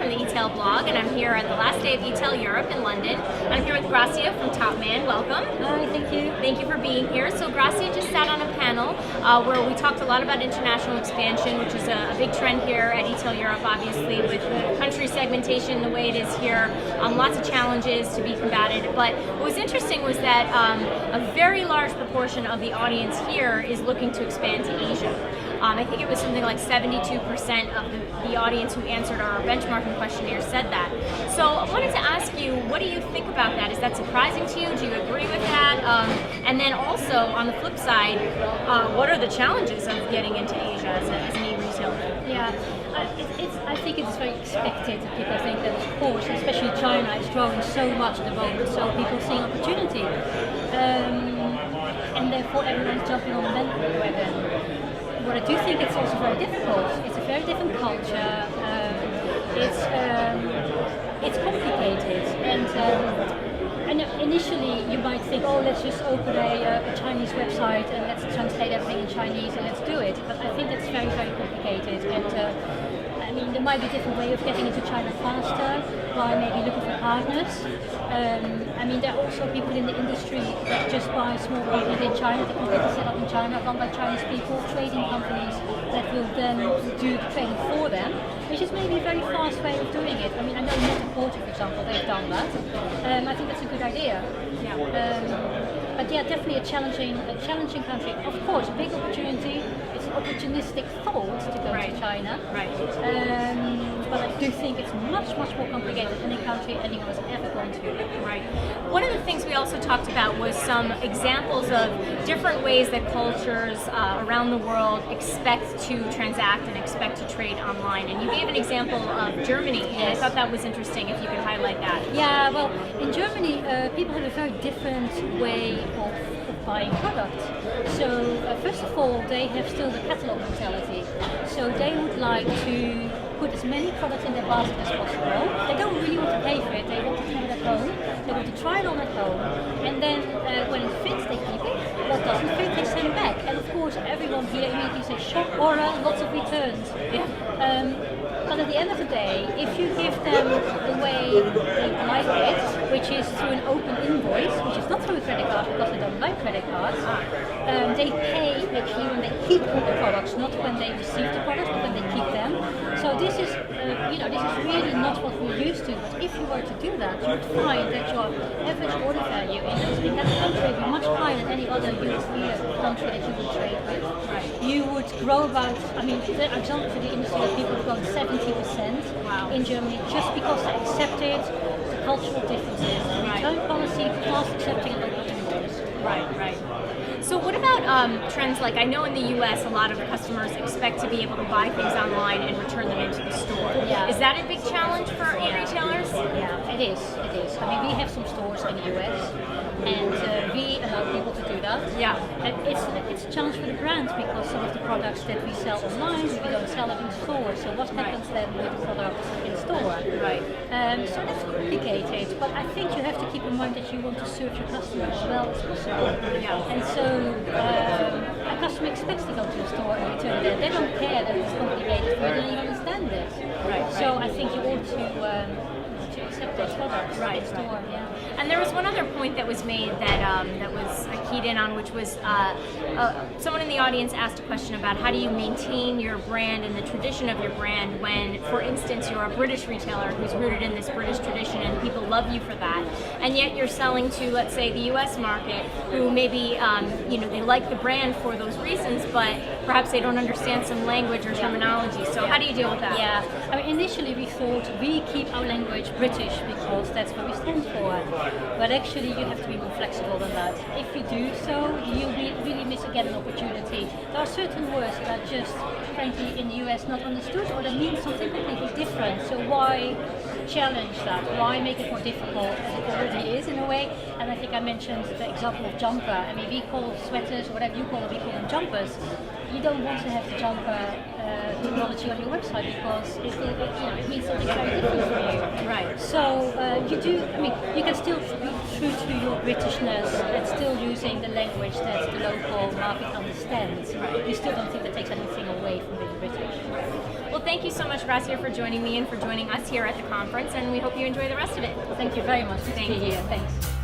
from the e-tail blog, and I'm here at the last day of e-tail Europe in London. I'm here with Gracia from TopMan. Welcome. Hi, thank you. Thank you for being here. So Gracia just sat on a panel where we talked a lot about international expansion, which is a big trend here at e-tail Europe, obviously, with the country segmentation the way it is here. Lots of challenges to be combated. But what was interesting was that a very large proportion of the audience here is looking to expand to Asia. I think it was something like 72% of the audience who answered our benchmarking questionnaire said that. So I wanted to ask you, what do you think about that? Is that surprising to you? Do you agree with that? And then also, on the flip side, what are the challenges of getting into Asia as an e-retailer? Yeah, I think it's very expected. People think that, of course, especially China is growing so much at the moment, so people see opportunity. And therefore everyone's jumping on the bandwagon. What I do think it's also very difficult. It's a very different culture. It's complicated, and initially you might think, oh, let's just open a Chinese website and let's translate everything in Chinese and let's do it. But I think it's very, very complicated. And I mean, there might be a different way of getting into China faster by maybe looking for partners. I mean, there are also people in the industry that just buy small partners in China, that completely set up in China, run by Chinese people, trading companies that will then do the trading for them, which is maybe a very fast way of doing it. I mean, I know Net-a-Porter, for example, they've done that. I think that's a good idea. Yeah. But yeah, definitely a challenging country. Of course, a big opportunity. It's an opportunistic thought to go to China. Right. But I do think it's much, much more complicated than any country anyone has ever gone to. Right. One of the things we also talked about was some examples of different ways that cultures around the world expect to transact and expect to trade online. And you gave an example of Germany, and I thought that was interesting if you could highlight that. Yeah, well, in Germany, people have a very different way of buying products. So first of all, they have still the catalog mentality. So they would like to put as many products in their basket as possible. They don't really want to pay for it. They want to keep it at home. They want to try it on at home. And then when it fits, they keep it. What doesn't fit, they send back. And of course, everyone here immediately says shock horror, lots of returns. Yeah. But at the end of the day, if you give them the way they like it, which is through an open invoice, which is not through a credit card because they don't like credit cards, they pay actually when they keep all the products, not when they receive the products, but when they keep them. So this is, this is really not what we're used to. But if you were to do that, you would find that your average order value in that country would be much higher than any other European country that you would trade with. Right. You would grow about, I mean, for example, for the industry, that people have grown 70% in Germany just because they accepted the cultural differences. The return policy, plus accepting local invoice. Right. So what about trends like, I know in the US a lot of customers expect to be able to buy things online and return them into the store. Yeah. Is that a big challenge for e-retailers? Yeah, it is. I mean, we have some stores in the US and we allow people to do that. Yeah. And it's a challenge for the brand because some of the products that we sell online, we don't sell it in store. So what happens then with the products in store? Right. So that's complicated, but I think you have to keep in mind that you want to serve your customer as well as possible. Yeah. And so a customer expects to go to a store and return it. They don't care that it's complicated for you, they don't even understand it. Right. So I think you ought to accept those products in store. Yeah. And there was one other point that was made that was keyed in on, which was someone in the audience asked a question about how do you maintain your brand and the tradition of your brand when, for instance, you're a British retailer who's rooted in this British tradition and people love you for that, and yet you're selling to, let's say, the US market, who maybe they like the brand for those reasons, but perhaps they don't understand some language or terminology. So how do you deal with that? Yeah, I mean, initially we thought we keep our language British because that's what we stand for. But actually you have to be more flexible than that. If you do so, you'll really miss again an opportunity. There are certain words that are just, frankly, in the US not understood, or that mean something completely different. So why challenge that? Why make it more difficult as it already is in a way? And I think I mentioned the example of jumper. I mean, we call sweaters, or whatever you call them, we call them jumpers. You don't want to have the jumper technology on your website because it means something very different for you. Right. So you can still be true to your Britishness and still using the language that the local market understands. You still don't think that takes anything away from being British. Well, thank you so much, Gracia, for joining me and for joining us here at the conference, and we hope you enjoy the rest of it. Thank you very much. Thank to be you. here. Thanks.